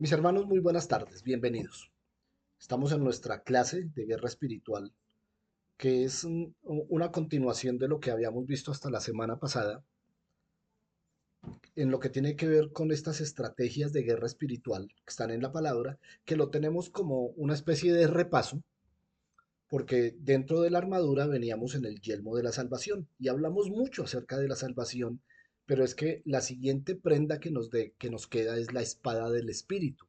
Mis hermanos, muy buenas tardes, bienvenidos. Estamos en nuestra clase de guerra espiritual, que es una continuación de lo que habíamos visto hasta la semana pasada, en lo que tiene que ver con estas estrategias de guerra espiritual que están en la palabra, que lo tenemos como una especie de repaso, porque dentro de la armadura veníamos en el yelmo de la salvación y hablamos mucho acerca de la salvación, pero es que la siguiente prenda que nos queda es la espada del espíritu.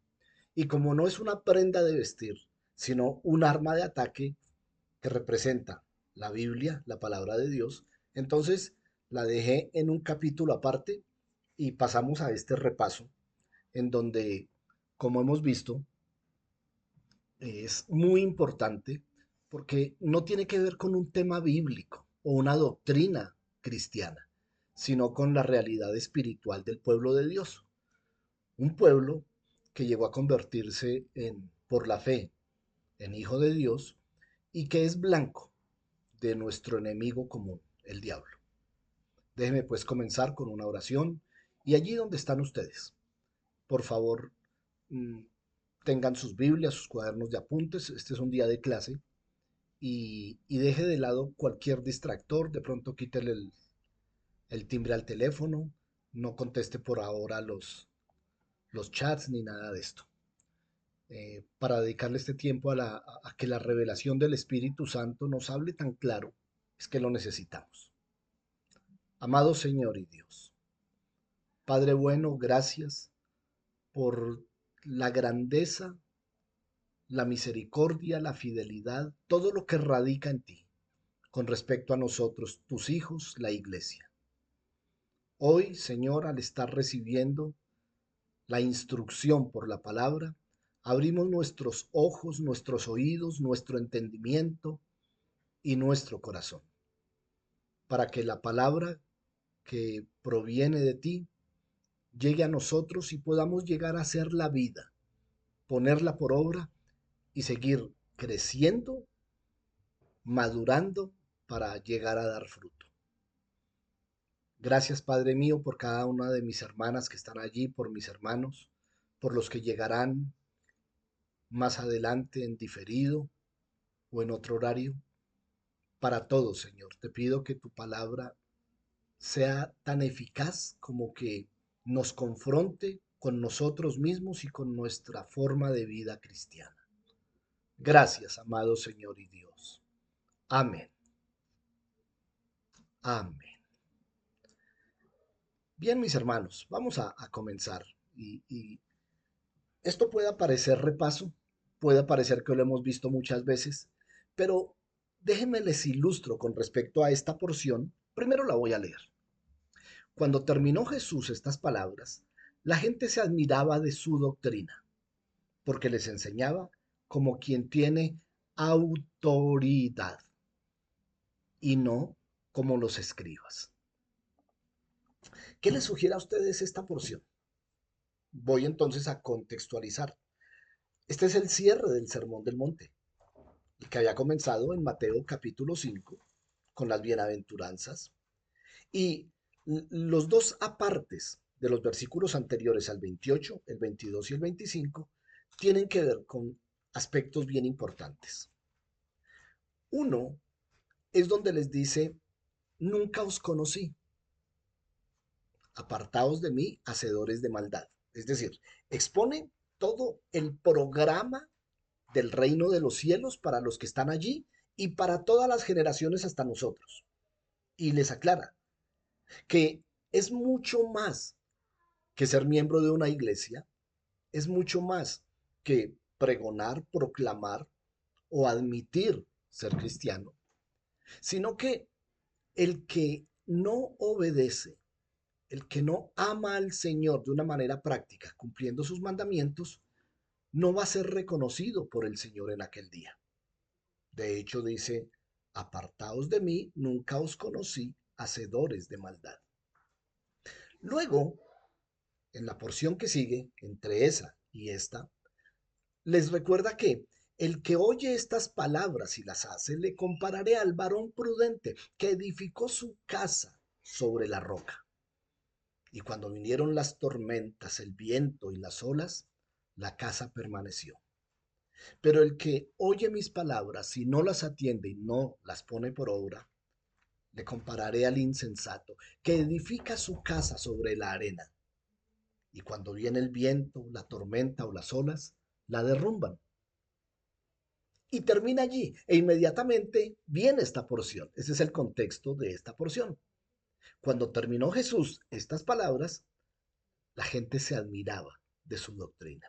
Y como no es una prenda de vestir, sino un arma de ataque que representa la Biblia, la palabra de Dios, entonces la dejé en un capítulo aparte y pasamos a este repaso en donde, como hemos visto, es muy importante porque no tiene que ver con un tema bíblico o una doctrina cristiana, sino con la realidad espiritual del pueblo de Dios. Un pueblo que llegó a convertirse por la fe en hijo de Dios y que es blanco de nuestro enemigo común, el diablo. Déjenme pues comenzar con una oración y allí donde están ustedes, por favor, mm, tengan sus Biblias, sus cuadernos de apuntes, este es un día de clase y deje de lado cualquier distractor, de pronto quítele el timbre al teléfono, no conteste por ahora los chats ni nada de esto. Para dedicarle este tiempo a que la revelación del Espíritu Santo nos hable tan claro, es que lo necesitamos. Amado Señor y Dios, Padre bueno, gracias por la grandeza, la misericordia, la fidelidad, todo lo que radica en ti con respecto a nosotros, tus hijos, la iglesia. Hoy, Señor, al estar recibiendo la instrucción por la palabra, abrimos nuestros ojos, nuestros oídos, nuestro entendimiento y nuestro corazón, para que la palabra que proviene de ti llegue a nosotros y podamos llegar a ser la vida, ponerla por obra y seguir creciendo, madurando para llegar a dar fruto. Gracias, Padre mío, por cada una de mis hermanas que están allí, por mis hermanos, por los que llegarán más adelante en diferido o en otro horario. Para todos, Señor, te pido que tu palabra sea tan eficaz como que nos confronte con nosotros mismos y con nuestra forma de vida cristiana. Gracias, amado Señor y Dios. Amén. Amén. Bien, mis hermanos, vamos a comenzar. Y esto puede parecer repaso, puede parecer que lo hemos visto muchas veces, pero déjenme les ilustro con respecto a esta porción. Primero la voy a leer. Cuando terminó Jesús estas palabras, la gente se admiraba de su doctrina, porque les enseñaba como quien tiene autoridad y no como los escribas. ¿Qué les sugiere a ustedes esta porción? Voy entonces a contextualizar. Este es el cierre del Sermón del Monte, el que había comenzado en Mateo capítulo 5 con las bienaventuranzas. Y los dos apartes de los versículos anteriores al 28, el 22 y el 25, tienen que ver con aspectos bien importantes. Uno es donde les dice, nunca os conocí, apartaos de mí, hacedores de maldad. Es decir, expone todo el programa del reino de los cielos para los que están allí y para todas las generaciones hasta nosotros. Y les aclara que es mucho más que ser miembro de una iglesia, es mucho más que pregonar, proclamar o admitir ser cristiano, sino que el que no obedece, el que no ama al Señor de una manera práctica, cumpliendo sus mandamientos, no va a ser reconocido por el Señor en aquel día. De hecho, dice, apartaos de mí, nunca os conocí, hacedores de maldad. Luego, en la porción que sigue, entre esa y esta, les recuerda que el que oye estas palabras y las hace, le compararé al varón prudente que edificó su casa sobre la roca. Y cuando vinieron las tormentas, el viento y las olas, la casa permaneció. Pero el que oye mis palabras y no las atiende y no las pone por obra, le compararé al insensato que edifica su casa sobre la arena. Y cuando viene el viento, la tormenta o las olas, la derrumban. Y termina allí, e inmediatamente viene esta porción. Ese es el contexto de esta porción. Cuando terminó Jesús estas palabras, la gente se admiraba de su doctrina.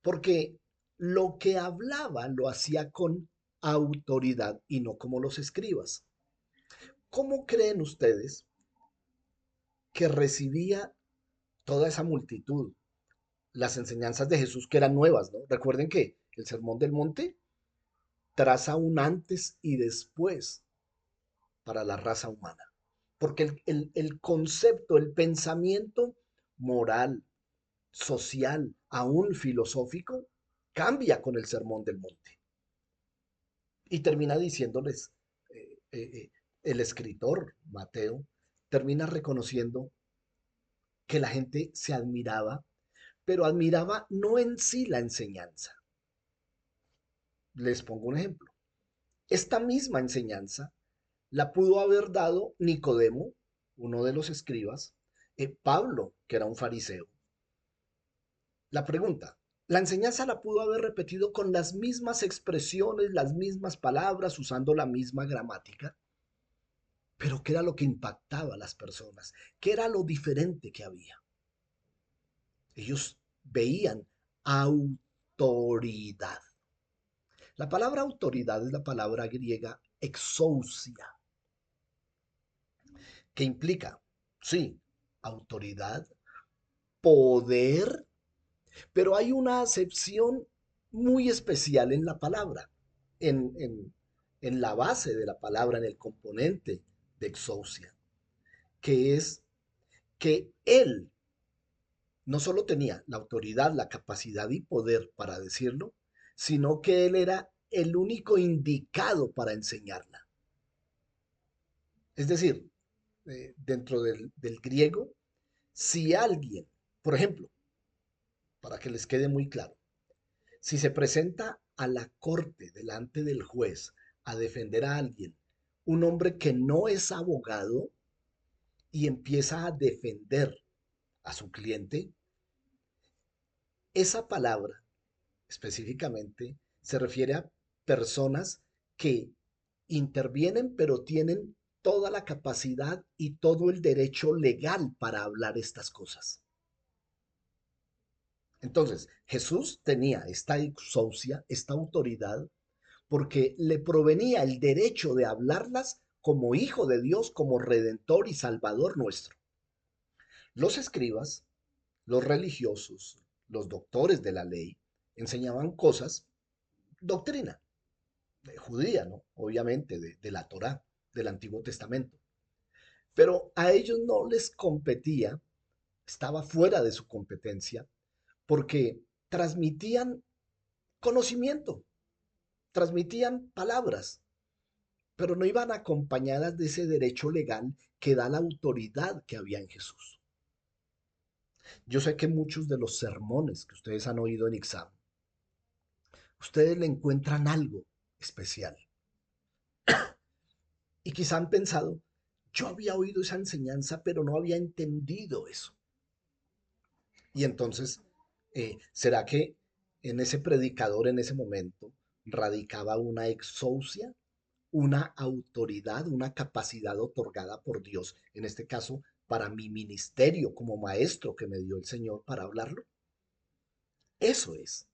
Porque lo que hablaba lo hacía con autoridad y no como los escribas. ¿Cómo creen ustedes que recibía toda esa multitud las enseñanzas de Jesús que eran nuevas, ¿no? Recuerden que el Sermón del Monte traza un antes y después para la raza humana. Porque el concepto, el pensamiento moral, social, aún filosófico, cambia con el Sermón del Monte. Y termina diciéndoles, eh, eh, eh, el escritor Mateo termina reconociendo que la gente se admiraba, pero admiraba no en sí la enseñanza. Les pongo un ejemplo. Esta misma enseñanza la pudo haber dado Nicodemo, uno de los escribas, Pablo, que era un fariseo. La pregunta, la enseñanza la pudo haber repetido con las mismas expresiones, las mismas palabras, usando la misma gramática, pero ¿qué era lo que impactaba a las personas? ¿Qué era lo diferente que había? Ellos veían autoridad. La palabra autoridad es la palabra griega exousia, que implica, sí, autoridad, poder, pero hay una acepción muy especial en la palabra, en, en, en la base de la palabra, en el componente de exousia, que es que él no solo tenía la autoridad, la capacidad y poder para decirlo, sino que él era el único indicado para enseñarla. Es decir, dentro del griego, si alguien, por ejemplo, para que les quede muy claro, si se presenta a la corte delante del juez a defender a alguien, un hombre que no es abogado y empieza a defender a su cliente, esa palabra específicamente se refiere a personas que intervienen pero tienen toda la capacidad y todo el derecho legal para hablar estas cosas. Entonces, Jesús tenía esta exousia, esta autoridad, porque le provenía el derecho de hablarlas como hijo de Dios, como redentor y salvador nuestro. Los escribas, los religiosos, los doctores de la ley, enseñaban cosas, doctrina judía, ¿no? Obviamente, de la Torá, del Antiguo Testamento. Pero a ellos no les competía, estaba fuera de su competencia, porque transmitían conocimiento, transmitían palabras, pero no iban acompañadas de ese derecho legal que da la autoridad que había en Jesús. Yo sé que muchos de los sermones que ustedes han oído en Ixam, ustedes le encuentran algo especial. Y quizá han pensado, yo había oído esa enseñanza, pero no había entendido eso. Y entonces, ¿será que en ese predicador en ese momento radicaba una exousia, una autoridad, una capacidad otorgada por Dios, en este caso, para mi ministerio como maestro que me dio el Señor para hablarlo? Eso es.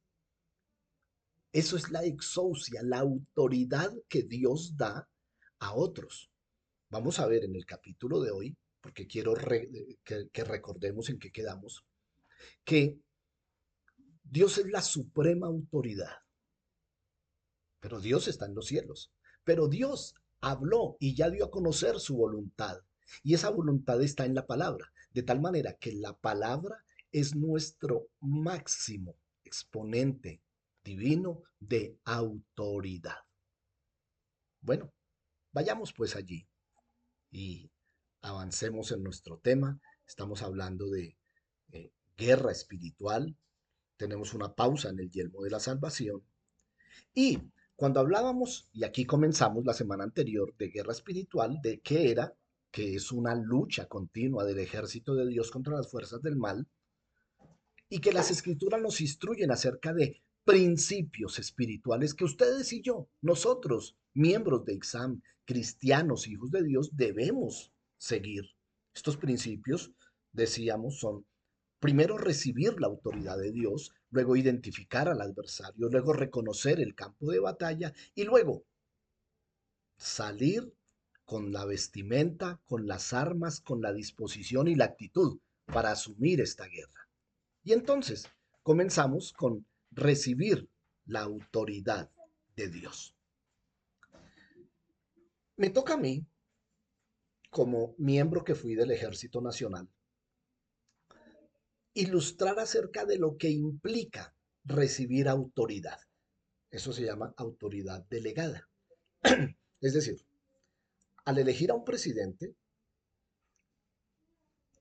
Eso es la exousia, la autoridad que Dios da a otros. Vamos a ver en el capítulo de hoy, porque quiero que recordemos en qué quedamos, que Dios es la suprema autoridad, pero Dios está en los cielos. Pero Dios habló y ya dio a conocer su voluntad, y esa voluntad está en la palabra, de tal manera que la palabra es nuestro máximo exponente divino de autoridad. Bueno, vayamos pues allí y avancemos en nuestro tema. Estamos hablando de guerra espiritual, tenemos una pausa en el yelmo de la salvación. Y cuando hablábamos, y aquí comenzamos la semana anterior, de guerra espiritual, de qué era, que es una lucha continua del ejército de Dios contra las fuerzas del mal, y que las escrituras nos instruyen acerca de principios espirituales que ustedes y yo, nosotros, miembros de IXAM, cristianos, hijos de Dios, debemos seguir. Estos principios, decíamos, son primero recibir la autoridad de Dios, luego identificar al adversario, luego reconocer el campo de batalla y luego salir con la vestimenta, con las armas, con la disposición y la actitud para asumir esta guerra. Y entonces comenzamos con recibir la autoridad de Dios. Me toca a mí, como miembro que fui del Ejército Nacional, ilustrar acerca de lo que implica recibir autoridad. Eso se llama autoridad delegada. Es decir, al elegir a un presidente,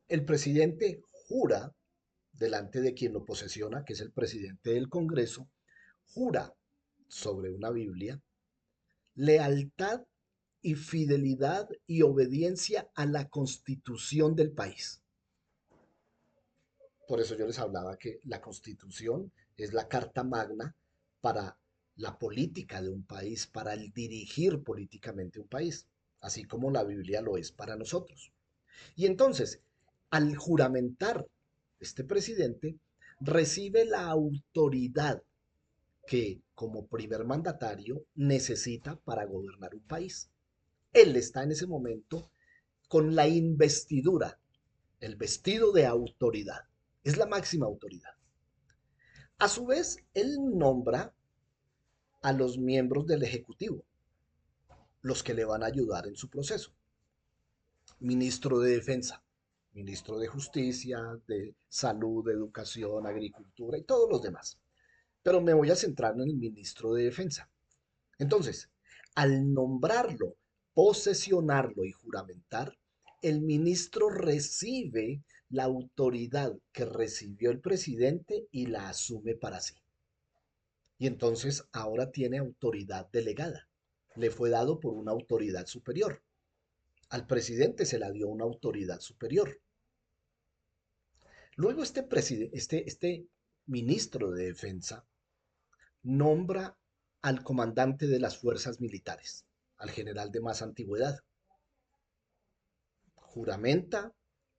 el presidente jura delante de quien lo posesiona, que es el presidente del Congreso, jura sobre una Biblia lealtad y fidelidad y obediencia a la constitución del país. Por eso yo les hablaba que la constitución es la carta magna para la política de un país, para el dirigir políticamente un país, así como la Biblia lo es para nosotros. Y entonces, al juramentar este presidente, recibe la autoridad que como primer mandatario necesita para gobernar un país. Él está en ese momento con la investidura, el vestido de autoridad. Es la máxima autoridad. A su vez, él nombra a los miembros del Ejecutivo, los que le van a ayudar en su proceso. Ministro de Defensa, ministro de Justicia, de Salud, de Educación, Agricultura y todos los demás. Pero me voy a centrar en el ministro de Defensa. Entonces, al nombrarlo, posesionarlo y juramentar, el ministro recibe la autoridad que recibió el presidente y la asume para sí. Y entonces ahora tiene autoridad delegada. Le fue dado por una autoridad superior. Al presidente se le dio una autoridad superior. Luego este ministro de Defensa nombra al comandante de las fuerzas militares, al general de más antigüedad. Juramenta,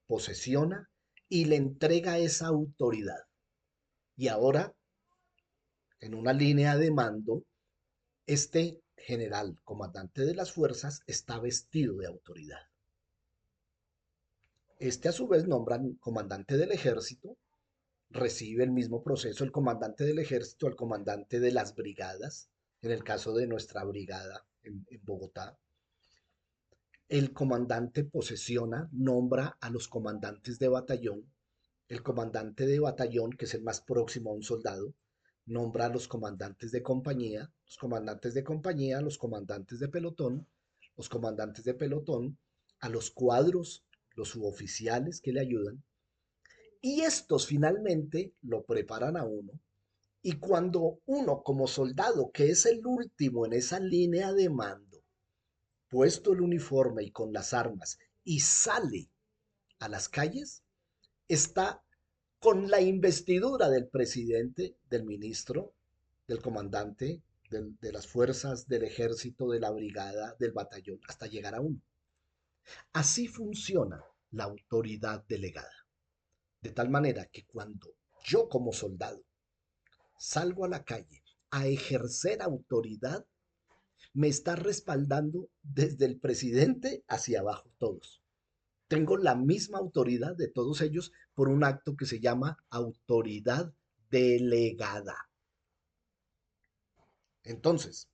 posesiona y le entrega esa autoridad. Y ahora, en una línea de mando, este general, comandante de las fuerzas, está vestido de autoridad. Este a su vez nombra comandante del ejército, recibe el mismo proceso el comandante del ejército al comandante de las brigadas, en el caso de nuestra brigada en Bogotá. El comandante posesiona, nombra a los comandantes de batallón. El comandante de batallón, que es el más próximo a un soldado, nombra a los comandantes de compañía, los comandantes de compañía, los comandantes de pelotón, los comandantes de pelotón, a los cuadros, los suboficiales que le ayudan, y estos finalmente lo preparan a uno. Y cuando uno como soldado, que es el último en esa línea de mando, puesto el uniforme y con las armas, y sale a las calles, está con la investidura del presidente, del ministro, del comandante, de las fuerzas, del ejército, de la brigada, del batallón, hasta llegar a uno. Así funciona la autoridad delegada. De tal manera que cuando yo como soldado salgo a la calle a ejercer autoridad, me está respaldando desde el presidente hacia abajo todos. Tengo la misma autoridad de todos ellos por un acto que se llama autoridad delegada. Entonces,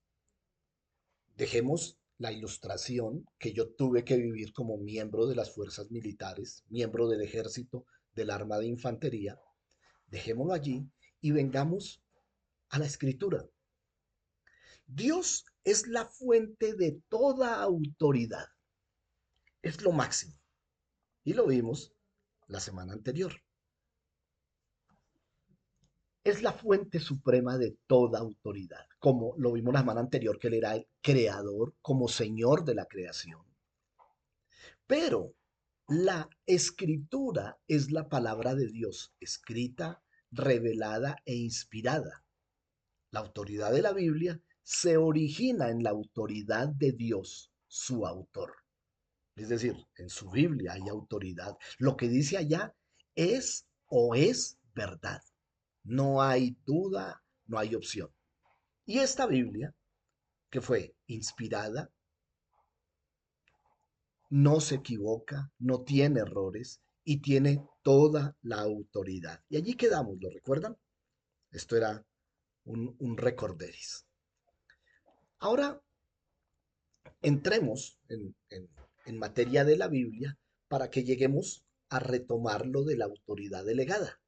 dejemos la ilustración que yo tuve que vivir como miembro de las fuerzas militares, miembro del ejército, del arma de infantería. Dejémoslo allí y vengamos a la escritura. Dios es la fuente de toda autoridad. Es lo máximo. Y lo vimos la semana anterior. es la fuente suprema de toda autoridad, como lo vimos la semana anterior, que él era el creador, como señor de la creación. Pero la escritura es la palabra de Dios, escrita, revelada e inspirada. La autoridad de la Biblia se origina en la autoridad de Dios, su autor. Es decir, en su Biblia hay autoridad. Lo que dice allá es o es verdad. No hay duda, no hay opción. Y esta Biblia, que fue inspirada, no se equivoca, no tiene errores y tiene toda la autoridad. Y allí quedamos, ¿lo recuerdan? Esto era un recorderis. Ahora entremos en materia de la Biblia para que lleguemos a retomar lo de la autoridad delegada.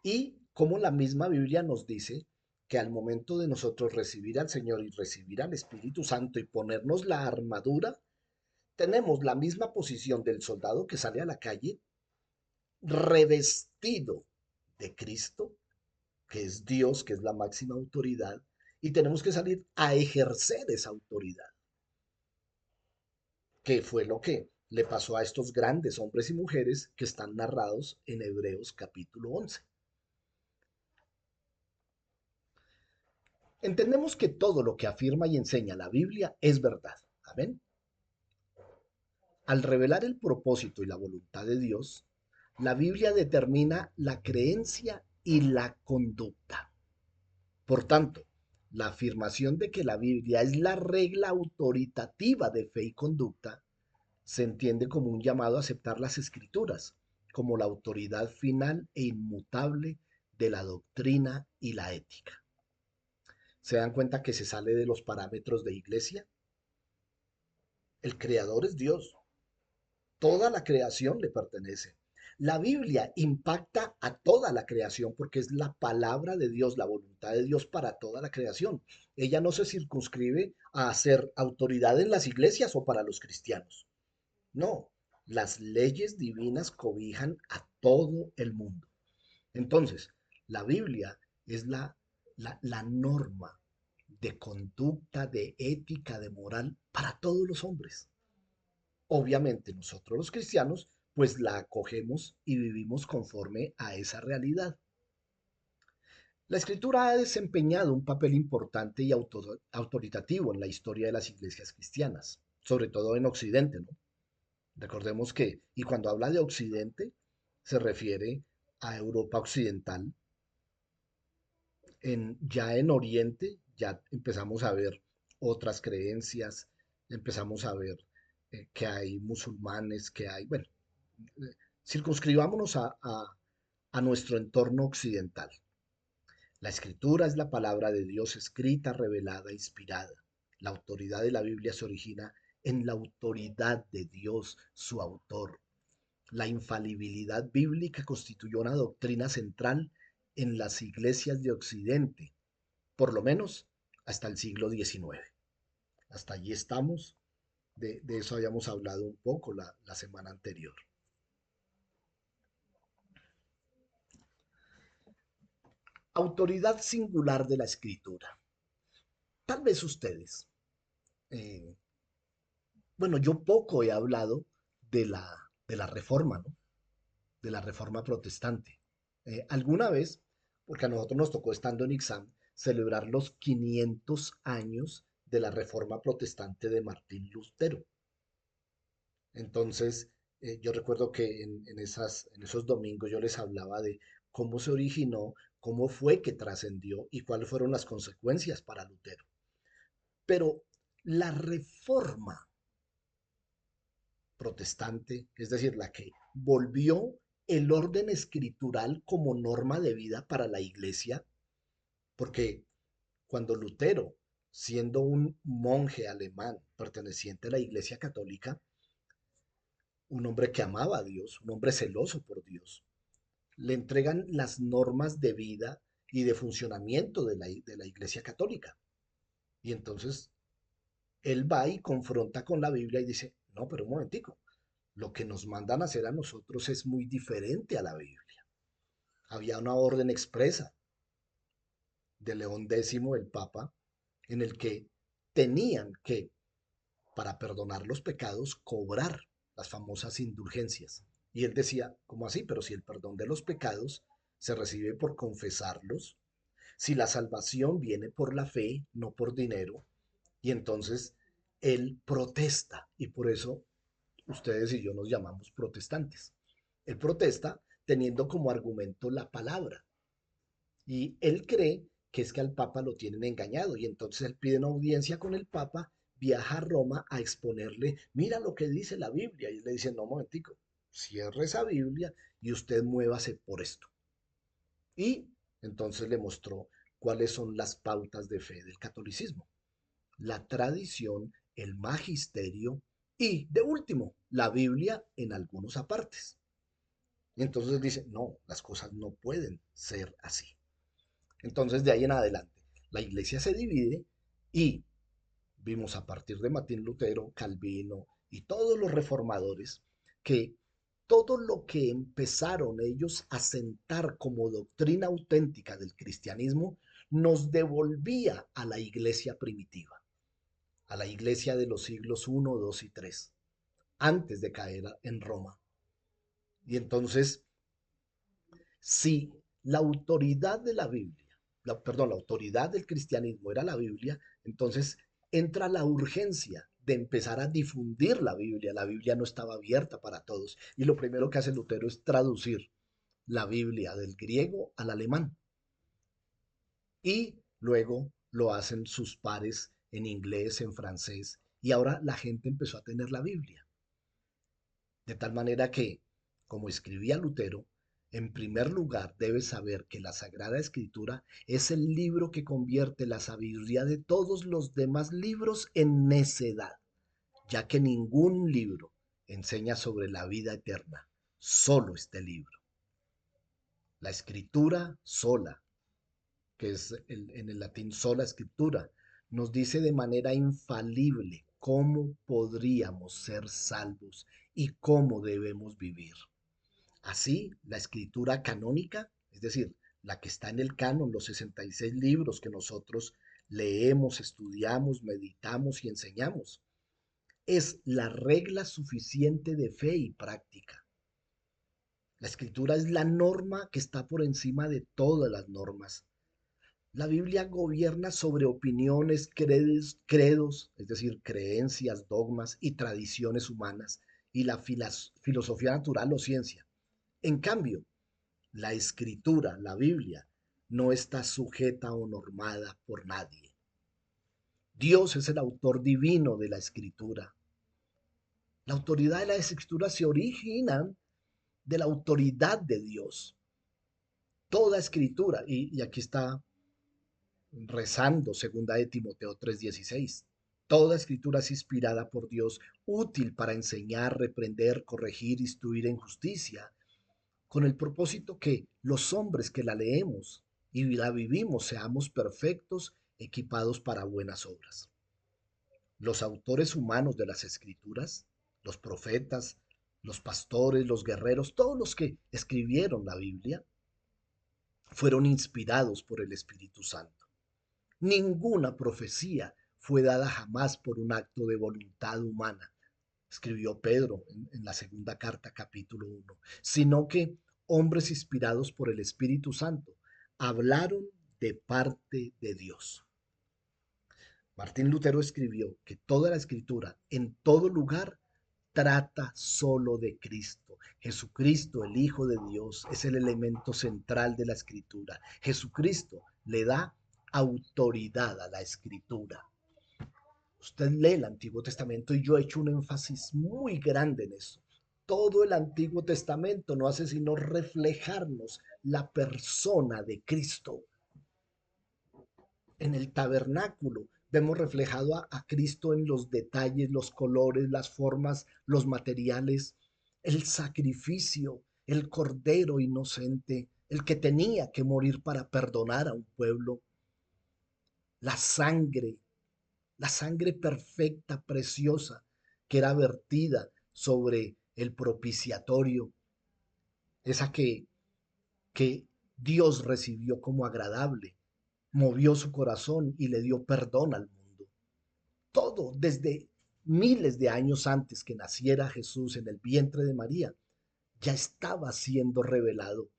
Y como la misma Biblia nos dice que al momento de nosotros recibir al Señor y recibir al Espíritu Santo y ponernos la armadura, tenemos la misma posición del soldado que sale a la calle revestido de Cristo, que es Dios, que es la máxima autoridad, y tenemos que salir a ejercer esa autoridad, que fue lo que le pasó a estos grandes hombres y mujeres que están narrados en Hebreos capítulo 11. Entendemos que todo lo que afirma y enseña la Biblia es verdad. Amén. Al revelar el propósito y la voluntad de Dios, la Biblia determina la creencia y la conducta. Por tanto, la afirmación de que la Biblia es la regla autoritativa de fe y conducta se entiende como un llamado a aceptar las escrituras como la autoridad final e inmutable de la doctrina y la ética. ¿Se dan cuenta que se sale de los parámetros de iglesia? El creador es Dios. Toda la creación le pertenece. La Biblia impacta a toda la creación porque es la palabra de Dios, la voluntad de Dios para toda la creación. Ella no se circunscribe a ser autoridad en las iglesias o para los cristianos. No, las leyes divinas cobijan a todo el mundo. Entonces, la Biblia es la norma de conducta, de ética, de moral para todos los hombres. Obviamente nosotros los cristianos pues la acogemos y vivimos conforme a esa realidad. La escritura ha desempeñado un papel importante y autoritativo en la historia de las iglesias cristianas, sobre todo en Occidente, ¿no? Recordemos que, y cuando habla de Occidente, se refiere a Europa Occidental. Ya en Oriente ya empezamos a ver otras creencias, empezamos a ver que hay musulmanes, que hay, bueno, circunscribámonos a nuestro entorno occidental. La escritura es la palabra de Dios escrita, revelada, inspirada. La autoridad de la Biblia se origina en la autoridad de Dios, su autor. La infalibilidad bíblica constituyó una doctrina central en las iglesias de Occidente, por lo menos hasta el siglo XIX. Hasta allí estamos. De eso habíamos hablado un poco la semana anterior. Autoridad singular de la escritura. Tal vez ustedes, eh, bueno, yo poco he hablado de la reforma, ¿no? De la reforma protestante. Alguna vez, porque a nosotros nos tocó estando en Ixam, celebrar los 500 años de la reforma protestante de Martín Lutero. Entonces, yo recuerdo que en esos domingos yo les hablaba de cómo se originó, cómo fue que trascendió y cuáles fueron las consecuencias para Lutero. Pero la reforma protestante, es decir, la que volvió el orden escritural como norma de vida para la iglesia, porque cuando Lutero, siendo un monje alemán perteneciente a la iglesia católica, un hombre que amaba a Dios, un hombre celoso por Dios, le entregan las normas de vida y de funcionamiento de la iglesia católica. Y entonces él va y confronta con la Biblia y dice, no, pero un momentico, lo que nos mandan a hacer a nosotros es muy diferente a la Biblia. Había una orden expresa de León X, el Papa, en el que tenían que, para perdonar los pecados, cobrar las famosas indulgencias. Y él decía, ¿cómo así? Pero si el perdón de los pecados se recibe por confesarlos, si la salvación viene por la fe, no por dinero, y entonces él protesta, y por eso ustedes y yo nos llamamos protestantes. Él protesta teniendo como argumento la palabra, y él cree que es que al Papa lo tienen engañado, y entonces él pide una audiencia con el Papa, viaja a Roma a exponerle, mira lo que dice la Biblia, y él le dice, no, momentico, cierre esa Biblia y usted muévase por esto. Y entonces le mostró cuáles son las pautas de fe del catolicismo: la tradición, el magisterio y, de último, la Biblia en algunos apartes. Y entonces dice, no, las cosas no pueden ser así. Entonces, de ahí en adelante, la iglesia se divide y vimos a partir de Martín Lutero, Calvino y todos los reformadores que todo lo que empezaron ellos a sentar como doctrina auténtica del cristianismo nos devolvía a la iglesia primitiva, a la iglesia de los siglos I, II y III, antes de caer en Roma. Y entonces, si la autoridad de la Biblia, perdón, la autoridad del cristianismo era la Biblia, entonces entra la urgencia de empezar a difundir la Biblia. La Biblia no estaba abierta para todos. Y lo primero que hace Lutero es traducir la Biblia del griego al alemán. Y luego lo hacen sus pares en inglés, en francés. Y ahora la gente empezó a tener la Biblia. De tal manera que, como escribía Lutero, en primer lugar debes saber que la Sagrada Escritura es el libro que convierte la sabiduría de todos los demás libros en necedad, ya que ningún libro enseña sobre la vida eterna, solo este libro. La escritura sola, que es en el latín sola escritura, nos dice de manera infalible cómo podríamos ser salvos y cómo debemos vivir. Así, la escritura canónica, es decir, la que está en el canon, los 66 libros que nosotros leemos, estudiamos, meditamos y enseñamos, es la regla suficiente de fe y práctica. La escritura es la norma que está por encima de todas las normas. La Biblia gobierna sobre opiniones, credos, es decir, creencias, dogmas y tradiciones humanas, y la filosofía natural o ciencia. En cambio, la escritura, la Biblia, no está sujeta o normada por nadie. Dios es el autor divino de la escritura. La autoridad de la escritura se origina de la autoridad de Dios. Toda escritura, y aquí está rezando segunda de Timoteo 3:16. Toda escritura es inspirada por Dios, útil para enseñar, reprender, corregir, instruir en justicia, con el propósito que los hombres que la leemos y la vivimos seamos perfectos, equipados para buenas obras. Los autores humanos de las escrituras, los profetas, los pastores, los guerreros, todos los que escribieron la Biblia, fueron inspirados por el Espíritu Santo. Ninguna profecía fue dada jamás por un acto de voluntad humana, escribió Pedro en la segunda carta, capítulo 1, sino que hombres inspirados por el Espíritu Santo hablaron de parte de Dios. Martín Lutero escribió que toda la escritura, en todo lugar, trata solo de Cristo. Jesucristo, el Hijo de Dios, es el elemento central de la escritura. Jesucristo le da autoridad a la escritura. Usted lee el Antiguo Testamento y yo he hecho un énfasis muy grande en eso. Todo el Antiguo Testamento no hace sino reflejarnos la persona de Cristo. En el tabernáculo vemos reflejado a Cristo en los detalles, los colores, las formas, los materiales, el sacrificio, el cordero inocente, el que tenía que morir para perdonar a un pueblo, la sangre, la sangre perfecta, preciosa, que era vertida sobre el propiciatorio, esa que Dios recibió como agradable, movió su corazón y le dio perdón al mundo. Todo desde miles de años antes que naciera Jesús en el vientre de María, ya estaba siendo revelado.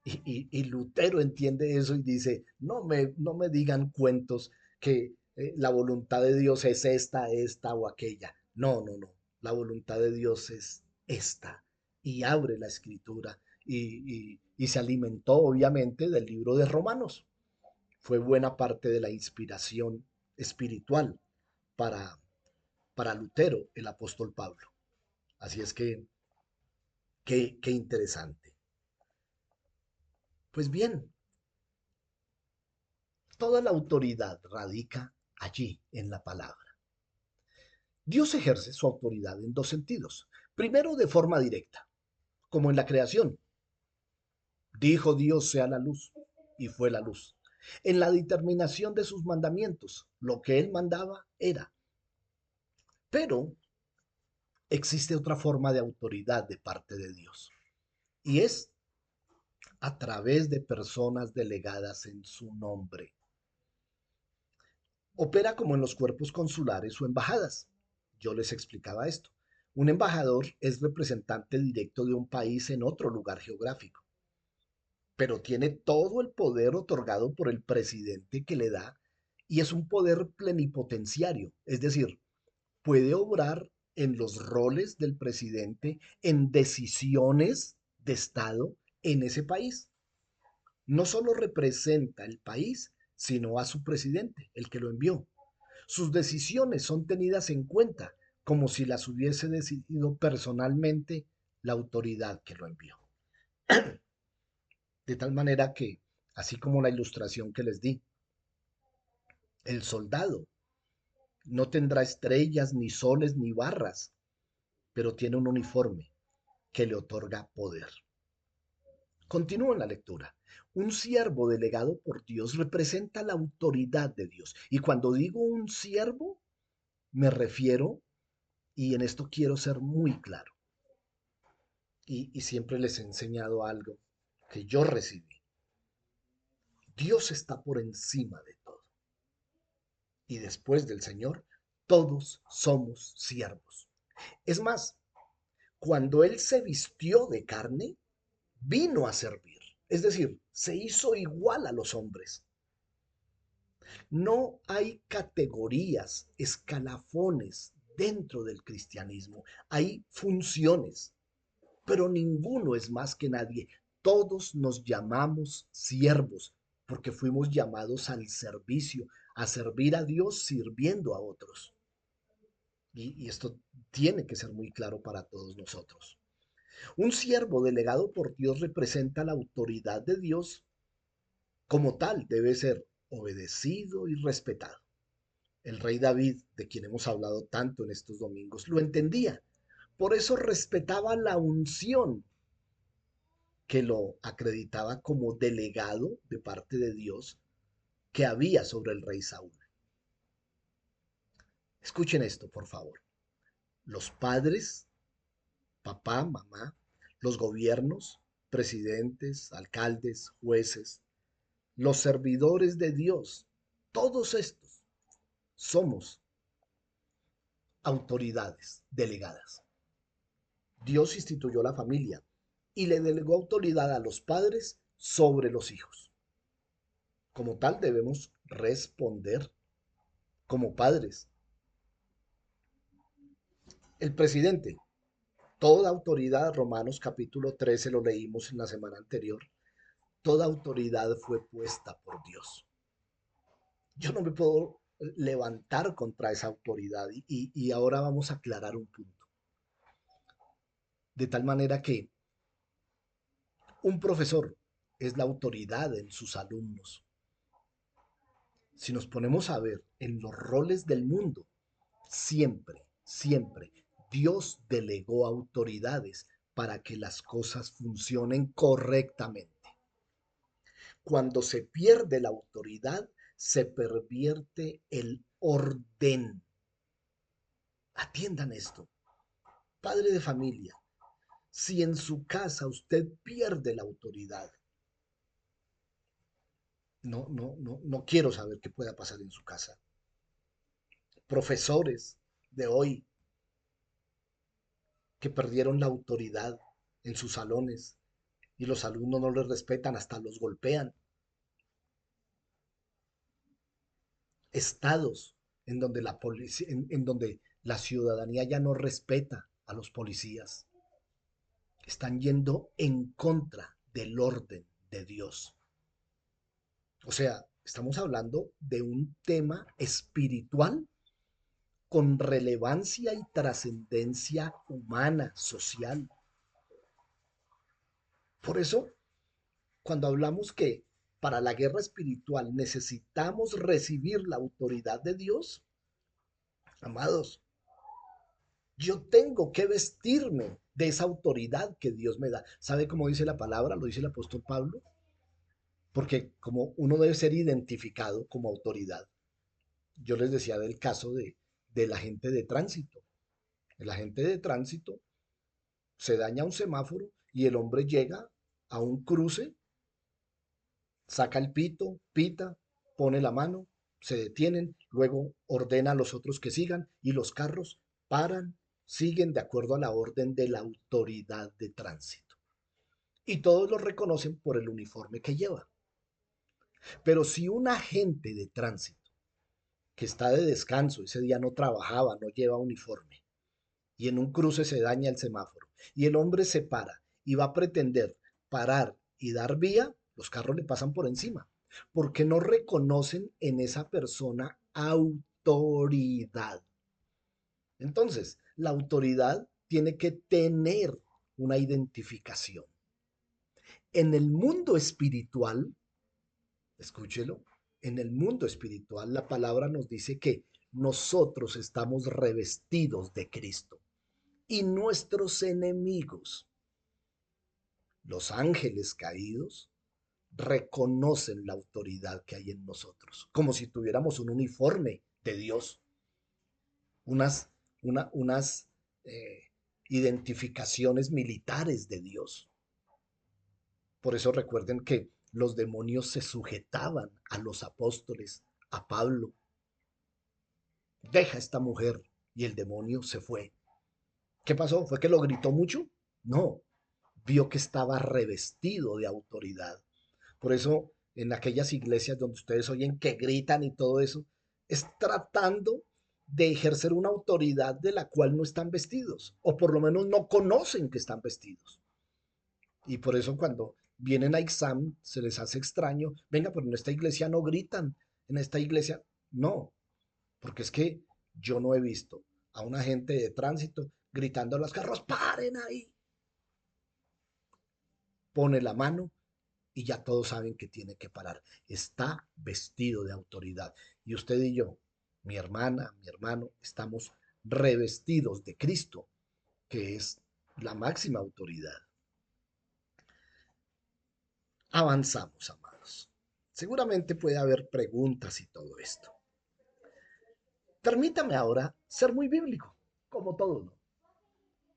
Y Lutero entiende eso y dice, no me digan cuentos que la voluntad de Dios es esta o aquella. No, no, no. La voluntad de Dios es esta. Y abre la escritura y se alimentó obviamente del libro de Romanos. Fue buena parte de la inspiración espiritual para, para Lutero, el apóstol Pablo. Así es que, qué interesante. Pues bien, toda la autoridad radica allí, en la palabra. Dios ejerce su autoridad en dos sentidos. Primero, de forma directa, como en la creación. Dijo Dios sea la luz, y fue la luz. En la determinación de sus mandamientos, lo que él mandaba era. Pero existe otra forma de autoridad de parte de Dios, y es a través de personas delegadas en su nombre. Opera como en los cuerpos consulares o embajadas. Yo les explicaba esto. Un embajador es representante directo de un país en otro lugar geográfico, pero tiene todo el poder otorgado por el presidente que le da y es un poder plenipotenciario, es decir, puede obrar en los roles del presidente en decisiones de Estado en ese país. No solo representa el país, sino a su presidente, el que lo envió. Sus decisiones son tenidas en cuenta como si las hubiese decidido personalmente la autoridad que lo envió. De tal manera que, así como la ilustración que les di, el soldado no tendrá estrellas, ni soles, ni barras, pero tiene un uniforme que le otorga poder. Continúo en la lectura. Un siervo delegado por Dios representa la autoridad de Dios. Y cuando digo un siervo, me refiero, y en esto quiero ser muy claro, y siempre les he enseñado algo que yo recibí. Dios está por encima de todo. Y después del Señor, todos somos siervos. Es más, cuando Él se vistió de carne, vino a servir. Es decir, se hizo igual a los hombres. No hay categorías, escalafones dentro del cristianismo. Hay funciones, pero ninguno es más que nadie. Todos nos llamamos siervos porque fuimos llamados al servicio, a servir a Dios sirviendo a otros. Y esto tiene que ser muy claro para todos nosotros. Un siervo delegado por Dios representa la autoridad de Dios. Como tal, debe ser obedecido y respetado. El rey David, de quien hemos hablado tanto en estos domingos, lo entendía. Por eso respetaba la unción que lo acreditaba como delegado de parte de Dios que había sobre el rey Saúl. Escuchen esto, por favor. Los padres, papá, mamá, los gobiernos, presidentes, alcaldes, jueces, los servidores de Dios, todos estos somos autoridades delegadas. Dios instituyó la familia y le delegó autoridad a los padres sobre los hijos. Como tal, debemos responder como padres. El presidente, toda autoridad, Romanos capítulo 13 lo leímos en la semana anterior, toda autoridad fue puesta por Dios. Yo no me puedo levantar contra esa autoridad y ahora vamos a aclarar un punto. De tal manera que un profesor es la autoridad en sus alumnos. Si nos ponemos a ver en los roles del mundo, siempre, siempre Dios delegó autoridades para que las cosas funcionen correctamente. Cuando se pierde la autoridad, se pervierte el orden. Atiendan esto. Padre de familia, si en su casa usted pierde la autoridad, No quiero saber qué pueda pasar en su casa. Profesores de hoy que perdieron la autoridad en sus salones y los alumnos no les respetan, hasta los golpean. Estados en donde la policía, en donde la ciudadanía ya no respeta a los policías. Están yendo en contra del orden de Dios. O sea, estamos hablando de un tema espiritual con relevancia y trascendencia humana, social. Por eso, cuando hablamos que para la guerra espiritual necesitamos recibir la autoridad de Dios, amados, yo tengo que vestirme de esa autoridad que Dios me da. ¿Sabe cómo dice la palabra? Lo dice el apóstol Pablo. Porque como uno debe ser identificado como autoridad. Yo les decía del caso del agente de tránsito. El agente de tránsito se daña un semáforo y el hombre llega a un cruce, saca el pito, pita, pone la mano, se detienen, luego ordena a los otros que sigan y los carros paran, siguen de acuerdo a la orden de la autoridad de tránsito. Y todos lo reconocen por el uniforme que lleva. Pero si un agente de tránsito que está de descanso, ese día no trabajaba, no lleva uniforme, y en un cruce se daña el semáforo, y el hombre se para y va a pretender parar y dar vía, los carros le pasan por encima, porque no reconocen en esa persona autoridad. Entonces, la autoridad tiene que tener una identificación. En el mundo espiritual, escúchelo, en el mundo espiritual la palabra nos dice que nosotros estamos revestidos de Cristo y nuestros enemigos, los ángeles caídos, reconocen la autoridad que hay en nosotros, como si tuviéramos un uniforme de Dios, unas, unas identificaciones militares de Dios. Por eso recuerden que los demonios se sujetaban a los apóstoles, a Pablo. Deja esta mujer. Y el demonio se fue. ¿Qué pasó? ¿Fue que lo gritó mucho? No, vio que estaba revestido de autoridad. Por eso, en aquellas iglesias donde ustedes oyen que gritan y todo eso, es tratando de ejercer una autoridad de la cual no están vestidos, o por lo menos no conocen que están vestidos. Y por eso cuando vienen a examen se les hace extraño, venga, pero en esta iglesia no gritan, en esta iglesia no, porque es que yo no he visto a un agente de tránsito gritando a los carros, paren ahí, pone la mano y ya todos saben que tiene que parar. Está vestido de autoridad. Y usted y yo, mi hermana, mi hermano, estamos revestidos de Cristo, que es la máxima autoridad. Avanzamos, amados. Seguramente puede haber preguntas y todo esto. Permítame ahora ser muy bíblico, como todo, ¿no?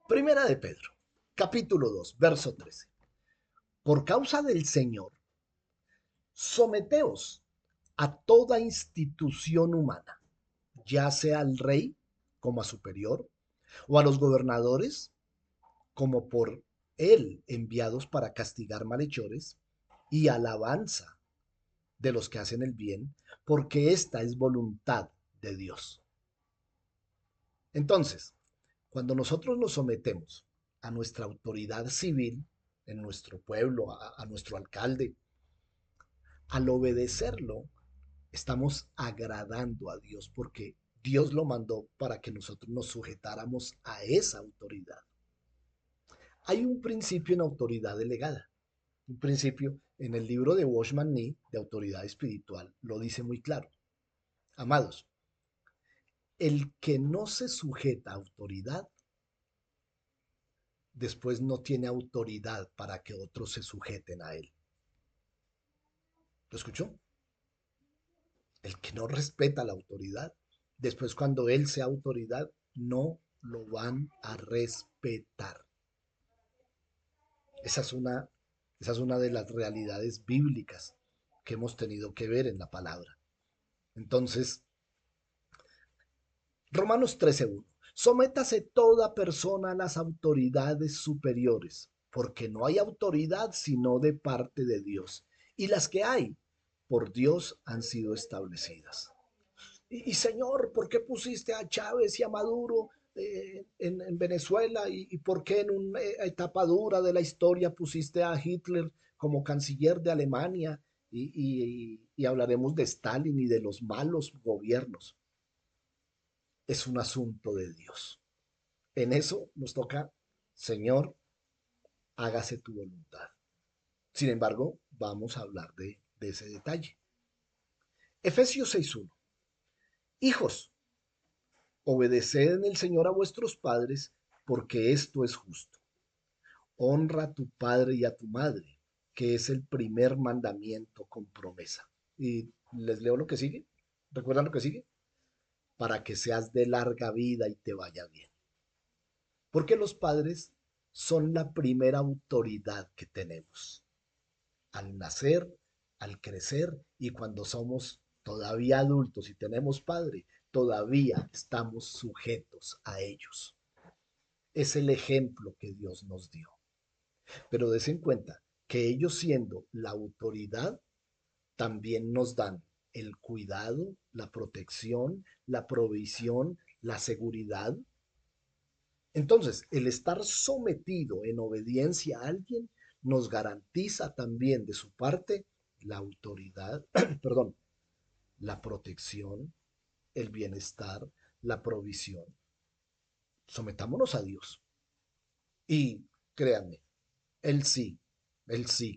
Primera de Pedro, capítulo 2, verso 13. Por causa del Señor, someteos a toda institución humana, ya sea al rey como a superior, o a los gobernadores como por él enviados para castigar malhechores, y alabanza de los que hacen el bien, porque esta es voluntad de Dios. Entonces, cuando nosotros nos sometemos a nuestra autoridad civil en nuestro pueblo, a nuestro alcalde, al obedecerlo, estamos agradando a Dios porque Dios lo mandó para que nosotros nos sujetáramos a esa autoridad. Hay un principio en autoridad delegada, un principio en el libro de Watchman Nee de autoridad espiritual, lo dice muy claro. Amados, el que no se sujeta a autoridad, después no tiene autoridad para que otros se sujeten a él. ¿Lo escuchó? El que no respeta la autoridad, después cuando él sea autoridad, no lo van a respetar. Esa es una, esa es una de las realidades bíblicas que hemos tenido que ver en la palabra. Entonces, Romanos 13:1. Sométase toda persona a las autoridades superiores, porque no hay autoridad sino de parte de Dios, y las que hay por Dios han sido establecidas. Señor, ¿por qué pusiste a Chávez y a Maduro en Venezuela? ¿Por qué en una etapa dura de la historia pusiste a Hitler como canciller de Alemania? Y hablaremos de Stalin y de los malos gobiernos. Es un asunto de Dios. En eso nos toca, Señor, hágase tu voluntad. Sin embargo, vamos a hablar de ese detalle. Efesios 6:1. Hijos, obedeced en el Señor a vuestros padres, porque esto es justo. Honra a tu padre y a tu madre, que es el primer mandamiento con promesa. Y les leo lo que sigue. ¿Recuerdan lo que sigue? Para que seas de larga vida y te vaya bien. Porque los padres son la primera autoridad que tenemos. Al nacer, al crecer y cuando somos todavía adultos y tenemos padre, todavía estamos sujetos a ellos. Es el ejemplo que Dios nos dio. Pero des en cuenta que ellos siendo la autoridad, también nos dan el cuidado, la protección, la provisión, la seguridad. Entonces, el estar sometido en obediencia a alguien nos garantiza también de su parte la autoridad, perdón, la protección, el bienestar, la provisión. Sometámonos a Dios. Y créanme, Él sí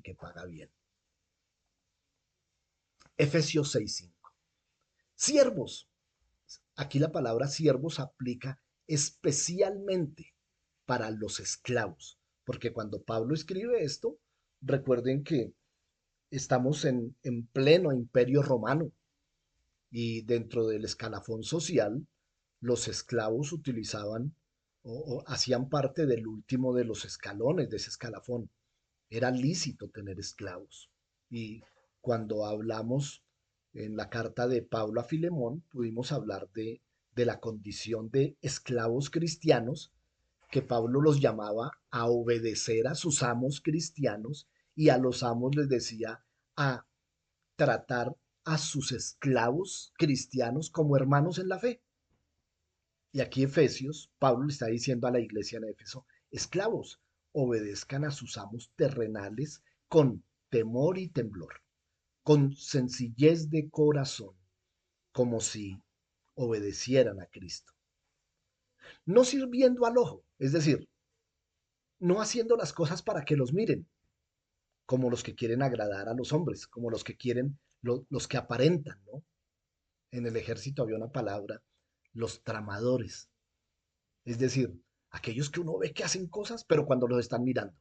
que paga bien. Efesios 6:5. Siervos. Aquí la palabra siervos aplica especialmente para los esclavos, porque cuando Pablo escribe esto, recuerden que estamos en pleno imperio romano y dentro del escalafón social, los esclavos utilizaban o hacían parte del último de los escalones de ese escalafón. Era lícito tener esclavos. Y cuando hablamos en la carta de Pablo a Filemón, pudimos hablar de la condición de esclavos cristianos, que Pablo los llamaba a obedecer a sus amos cristianos y a los amos les decía a tratar a sus esclavos cristianos como hermanos en la fe. Y aquí Efesios, Pablo le está diciendo a la iglesia en Éfeso, esclavos, obedezcan a sus amos terrenales con temor y temblor, con sencillez de corazón, como si obedecieran a Cristo. No sirviendo al ojo, es decir, no haciendo las cosas para que los miren, como los que quieren agradar a los hombres, como los que quieren, los que aparentan, ¿no? En el ejército había una palabra, los tramadores, es decir, aquellos que uno ve que hacen cosas, pero cuando los están mirando.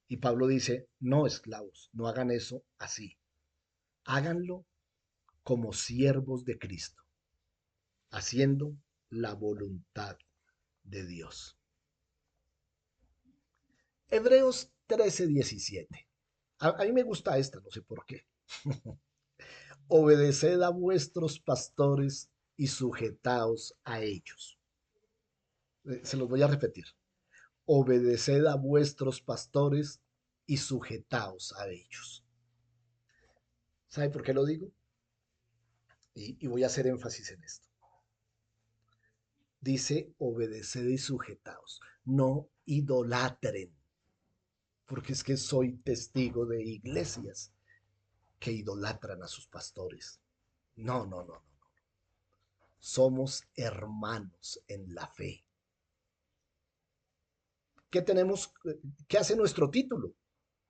Y Pablo dice, no esclavos, no hagan eso así, háganlo como siervos de Cristo, haciendo la voluntad de Dios. Hebreos 13:17. A mí me gusta esta, no sé por qué. Obedeced a vuestros pastores y sujetaos a ellos. Se los voy a repetir. Obedeced a vuestros pastores y sujetaos a ellos. ¿Sabe por qué lo digo? Y voy a hacer énfasis en esto. Dice obedeced y sujetaos. No idolatren, porque es que soy testigo de iglesias que idolatran a sus pastores. No, no, no, no. Somos hermanos en la fe. ¿Qué tenemos? ¿Qué hace nuestro título?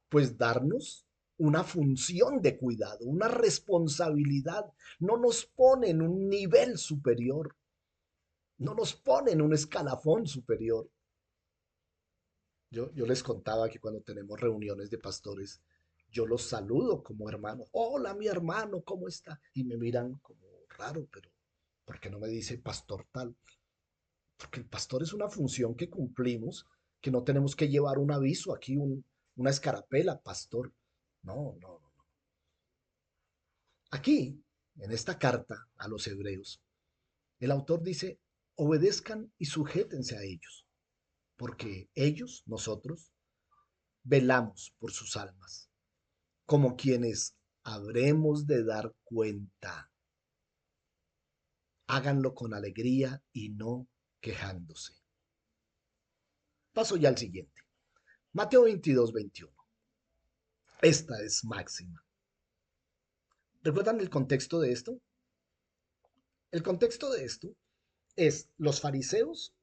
Pues darnos una función de cuidado, una responsabilidad. No nos pone en un nivel superior, no nos pone en un escalafón superior. Yo les contaba que cuando tenemos reuniones de pastores, yo los saludo como hermanos. Hola, mi hermano, ¿cómo está? Y me miran como raro, pero ¿por qué no me dice pastor tal? Porque el pastor es una función que cumplimos, que no tenemos que llevar un aviso aquí, una escarapela, pastor. No, no, no. Aquí, en esta carta a los hebreos, el autor dice, obedezcan y sujétense a ellos, porque ellos, nosotros, velamos por sus almas, como quienes habremos de dar cuenta. Háganlo con alegría y no quejándose. Paso ya al siguiente. Mateo 22:21. Esta es máxima. ¿Recuerdan el contexto de esto? El contexto de esto es los fariseos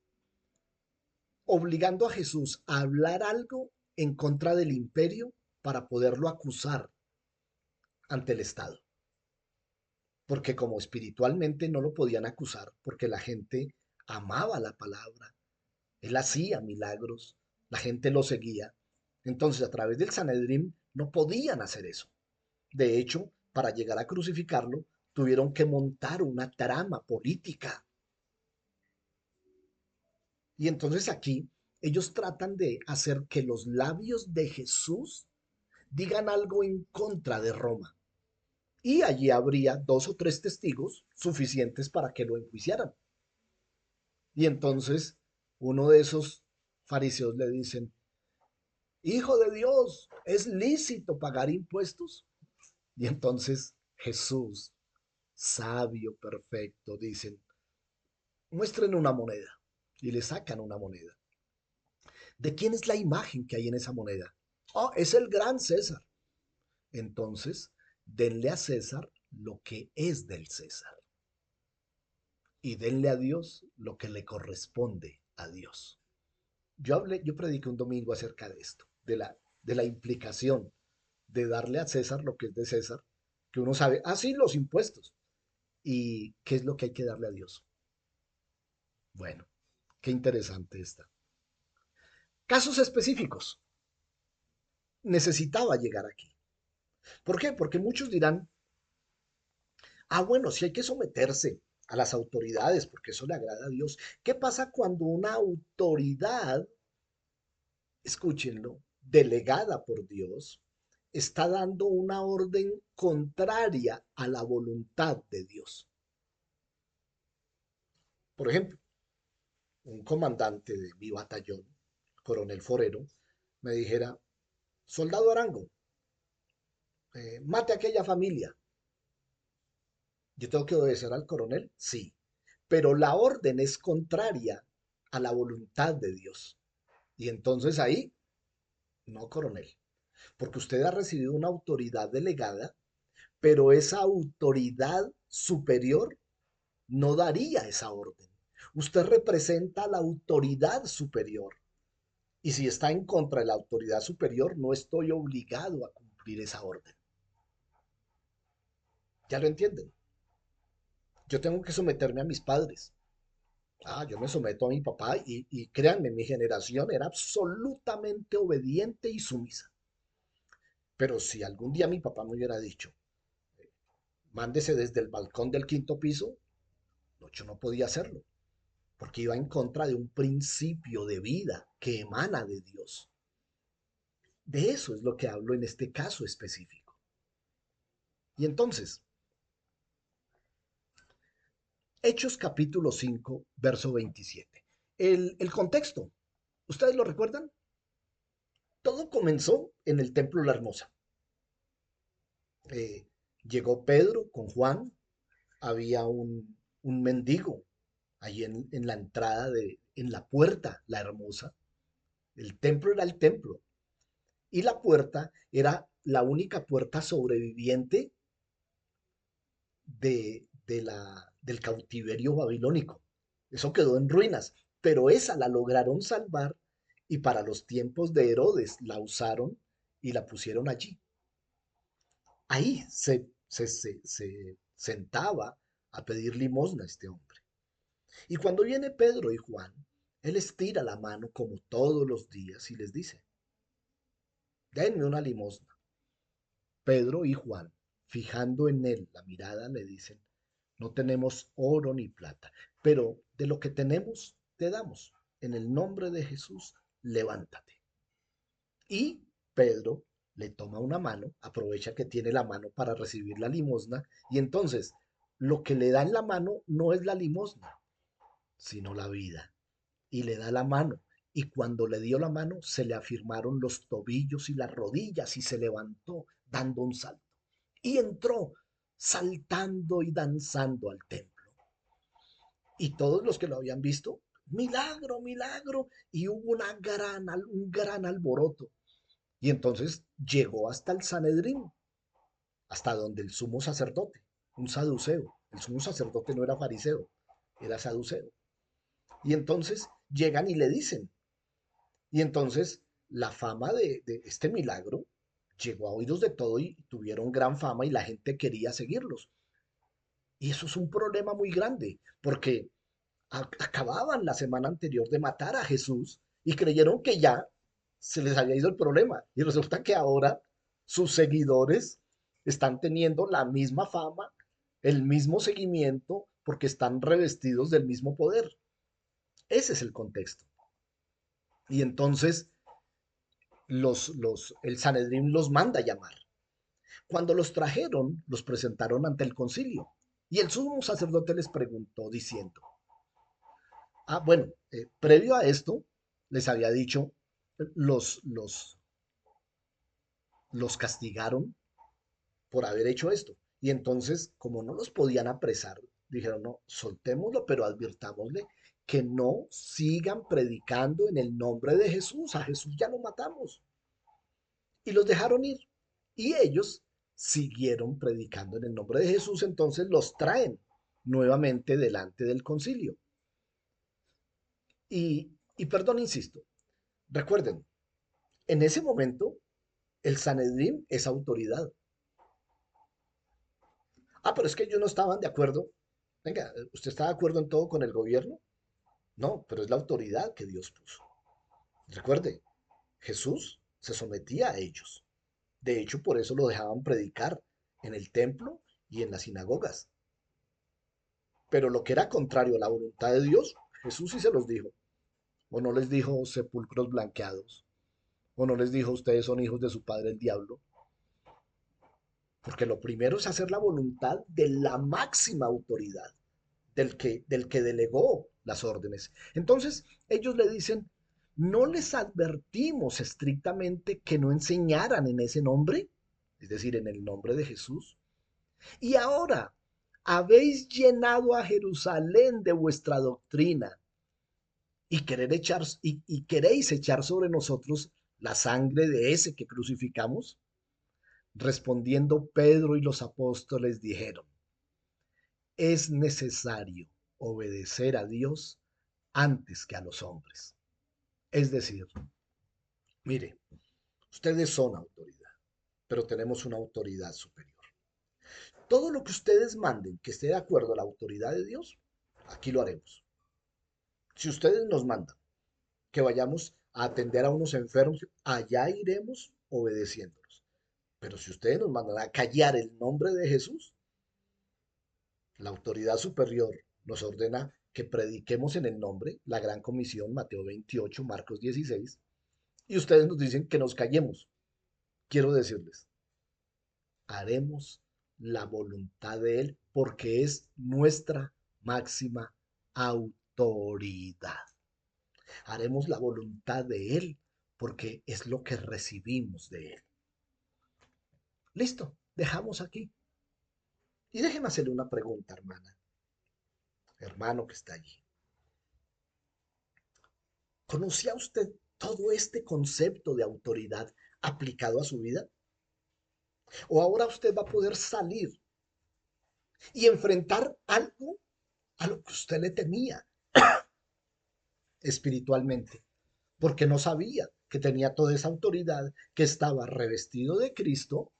obligando a Jesús a hablar algo en contra del imperio para poderlo acusar ante el Estado. Porque como espiritualmente no lo podían acusar, porque la gente amaba la palabra, él hacía milagros, la gente lo seguía. Entonces, a través del Sanedrín no podían hacer eso. De hecho, para llegar a crucificarlo, tuvieron que montar una trama política. Y entonces aquí ellos tratan de hacer que los labios de Jesús digan algo en contra de Roma. Y allí habría dos o tres testigos suficientes para que lo enjuiciaran. Y entonces uno de esos fariseos le dicen, Hijo de Dios, ¿es lícito pagar impuestos? Y entonces Jesús, sabio, perfecto, dicen, muestren una moneda. Y le sacan una moneda. ¿De quién es la imagen que hay en esa moneda? Oh, es el gran César. Entonces, denle a César lo que es del César. Y denle a Dios lo que le corresponde a Dios. Yo prediqué un domingo acerca de esto, de la implicación de darle a César lo que es de César, que uno sabe, sí, los impuestos, y qué es lo que hay que darle a Dios. Bueno, qué interesante está. Casos específicos. Necesitaba llegar aquí. ¿Por qué? Porque muchos dirán, bueno, sí hay que someterse a las autoridades, porque eso le agrada a Dios. ¿Qué pasa cuando una autoridad, escúchenlo, delegada por Dios, está dando una orden contraria a la voluntad de Dios? Por ejemplo, un comandante de mi batallón, coronel Forero, me dijera, soldado Arango, mate a aquella familia. ¿Yo tengo que obedecer al coronel? Sí, pero la orden es contraria a la voluntad de Dios. Y entonces ahí, no, coronel, porque usted ha recibido una autoridad delegada, pero esa autoridad superior no daría esa orden. Usted representa a la autoridad superior. Y si está en contra de la autoridad superior, no estoy obligado a cumplir esa orden. ¿Ya lo entienden? Yo tengo que someterme a mis padres. Yo me someto a mi papá y créanme, mi generación era absolutamente obediente y sumisa. Pero si algún día mi papá me hubiera dicho, mándese desde el balcón del quinto piso, no, yo no podía hacerlo, porque iba en contra de un principio de vida que emana de Dios. De eso es lo que hablo en este caso específico. Y entonces, Hechos capítulo 5 verso 27. El contexto, ¿ustedes lo recuerdan? Todo comenzó en el Templo La Hermosa. Eh, Llegó Pedro con Juan, había un mendigo ahí en la entrada en la puerta La Hermosa. El templo era el templo y la puerta era la única puerta sobreviviente del cautiverio babilónico. Eso quedó en ruinas, pero esa la lograron salvar y para los tiempos de Herodes la usaron y la pusieron allí. Ahí se sentaba a pedir limosna este hombre. Y cuando viene Pedro y Juan, él estira la mano como todos los días y les dice, denme una limosna. Pedro y Juan, fijando en él la mirada, le dicen, no tenemos oro ni plata, pero de lo que tenemos te damos. En el nombre de Jesús, levántate. Y Pedro le toma una mano, aprovecha que tiene la mano para recibir la limosna, y entonces lo que le da en la mano no es la limosna, sino la vida. Y le da la mano. Y cuando le dio la mano, se le afirmaron los tobillos y las rodillas y se levantó dando un salto. Y entró saltando y danzando al templo. Y todos los que lo habían visto, milagro, milagro. Y hubo un gran alboroto. Y entonces llegó hasta el Sanedrín, hasta donde el sumo sacerdote, un saduceo. El sumo sacerdote no era fariseo, era saduceo. Y entonces llegan y le dicen, y entonces la fama de este milagro llegó a oídos de todo y tuvieron gran fama y la gente quería seguirlos. Y eso es un problema muy grande, porque acababan la semana anterior de matar a Jesús y creyeron que ya se les había ido el problema. Y resulta que ahora sus seguidores están teniendo la misma fama, el mismo seguimiento, porque están revestidos del mismo poder. Ese es el contexto. Y entonces el Sanedrín los manda a llamar. Cuando los trajeron, los presentaron ante el concilio. Y el sumo sacerdote les preguntó diciendo, bueno, previo a esto, les había dicho, los, los, los castigaron por haber hecho esto. Y entonces, como no los podían apresar, dijeron, no, soltémoslo, pero advirtámosle que no sigan predicando en el nombre de Jesús. A Jesús ya lo matamos. Y los dejaron ir. Y ellos siguieron predicando en el nombre de Jesús, entonces los traen nuevamente delante del concilio. Y perdón, insisto, recuerden, en ese momento el Sanedrín es autoridad. Pero es que ellos no estaban de acuerdo. Venga, ¿usted está de acuerdo en todo con el gobierno? No, pero es la autoridad que Dios puso. Recuerde, Jesús se sometía a ellos. De hecho, por eso lo dejaban predicar en el templo y en las sinagogas. Pero lo que era contrario a la voluntad de Dios, Jesús sí se los dijo. O no les dijo sepulcros blanqueados. O no les dijo ustedes son hijos de su padre el diablo. Porque lo primero es hacer la voluntad de la máxima autoridad, del que delegó las órdenes. Entonces ellos le dicen, ¿no les advertimos estrictamente que no enseñaran en ese nombre? Es decir, en el nombre de Jesús. Y ahora habéis llenado a Jerusalén de vuestra doctrina y queréis echar sobre nosotros la sangre de ese que crucificamos. Respondiendo Pedro y los apóstoles dijeron, es necesario obedecer a Dios antes que a los hombres. Es decir, mire, ustedes son autoridad, pero tenemos una autoridad superior. Todo lo que ustedes manden que esté de acuerdo a la autoridad de Dios, aquí lo haremos. Si ustedes nos mandan que vayamos a atender a unos enfermos, allá iremos obedeciéndolos. Pero si ustedes nos mandan a callar el nombre de Jesús, la autoridad superior nos ordena que prediquemos en el nombre, la gran comisión, Mateo 28, Marcos 16, y ustedes nos dicen que nos callemos. Quiero decirles, haremos la voluntad de Él porque es nuestra máxima autoridad. Haremos la voluntad de Él porque es lo que recibimos de Él. Listo, dejamos aquí. Y déjeme hacerle una pregunta, hermana, hermano que está allí. ¿Conocía usted todo este concepto de autoridad aplicado a su vida? ¿O ahora usted va a poder salir y enfrentar algo a lo que usted le temía espiritualmente? Porque no sabía que tenía toda esa autoridad, que estaba revestido de Cristo.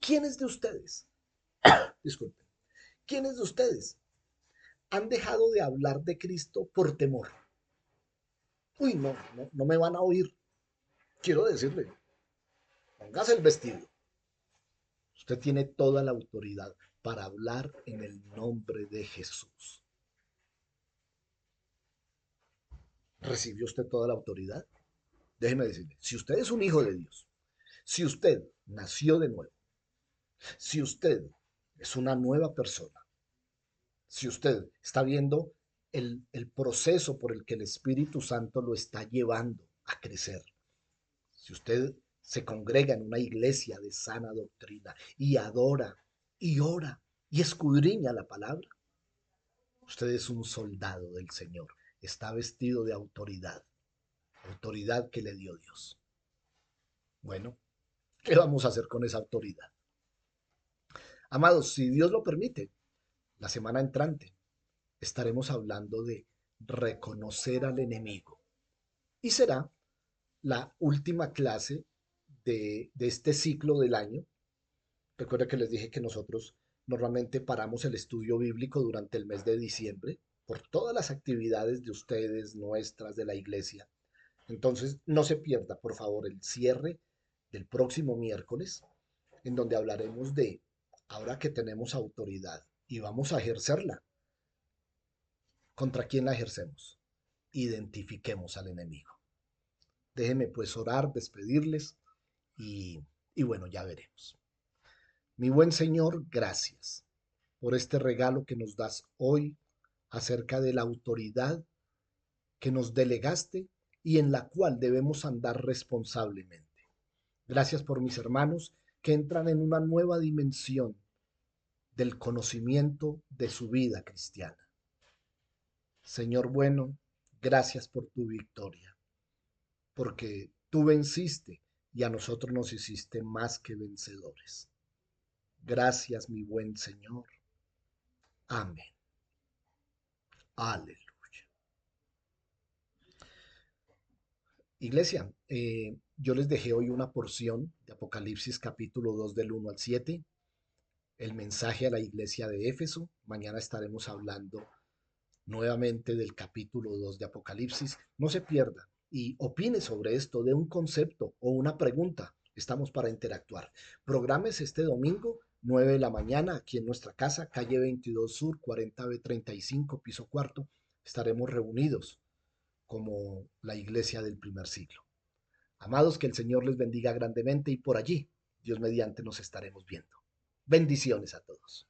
¿Quiénes de ustedes, disculpen, quiénes de ustedes han dejado de hablar de Cristo por temor? Uy, no, no, no me van a oír. Quiero decirle, póngase el vestido. Usted tiene toda la autoridad para hablar en el nombre de Jesús. ¿Recibió usted toda la autoridad? Déjeme decirle, si usted es un hijo de Dios, si usted nació de nuevo, si usted es una nueva persona, si usted está viendo el proceso por el que el Espíritu Santo lo está llevando a crecer, si usted se congrega en una iglesia de sana doctrina y adora y ora y escudriña la palabra, usted es un soldado del Señor, está vestido de autoridad, autoridad que le dio Dios. Bueno, ¿qué vamos a hacer con esa autoridad? Amados, si Dios lo permite, la semana entrante estaremos hablando de reconocer al enemigo. Y será la última clase de este ciclo del año. Recuerda que les dije que nosotros normalmente paramos el estudio bíblico durante el mes de diciembre por todas las actividades de ustedes, nuestras, de la iglesia. Entonces, no se pierda, por favor, el cierre del próximo miércoles, en donde hablaremos de, ahora que tenemos autoridad y vamos a ejercerla, ¿contra quién la ejercemos? Identifiquemos al enemigo. Déjenme pues orar, despedirles y bueno, ya veremos. Mi buen Señor, gracias por este regalo que nos das hoy acerca de la autoridad que nos delegaste y en la cual debemos andar responsablemente. Gracias por mis hermanos que entran en una nueva dimensión del conocimiento de su vida cristiana. Señor bueno, gracias por tu victoria, porque tú venciste y a nosotros nos hiciste más que vencedores. Gracias, mi buen Señor. Amén. Aleluya. Iglesia, yo les dejé hoy una porción de Apocalipsis capítulo 2 del 1 al 7, el mensaje a la iglesia de Éfeso. Mañana estaremos hablando nuevamente del capítulo 2 de Apocalipsis. No se pierda y opine sobre esto, de un concepto o una pregunta. Estamos para interactuar. Programes este domingo, 9 de la mañana, aquí en nuestra casa, calle 22 Sur, 40B35, piso cuarto. Estaremos reunidos como la iglesia del primer siglo. Amados, que el Señor les bendiga grandemente y por allí, Dios mediante, nos estaremos viendo. Bendiciones a todos.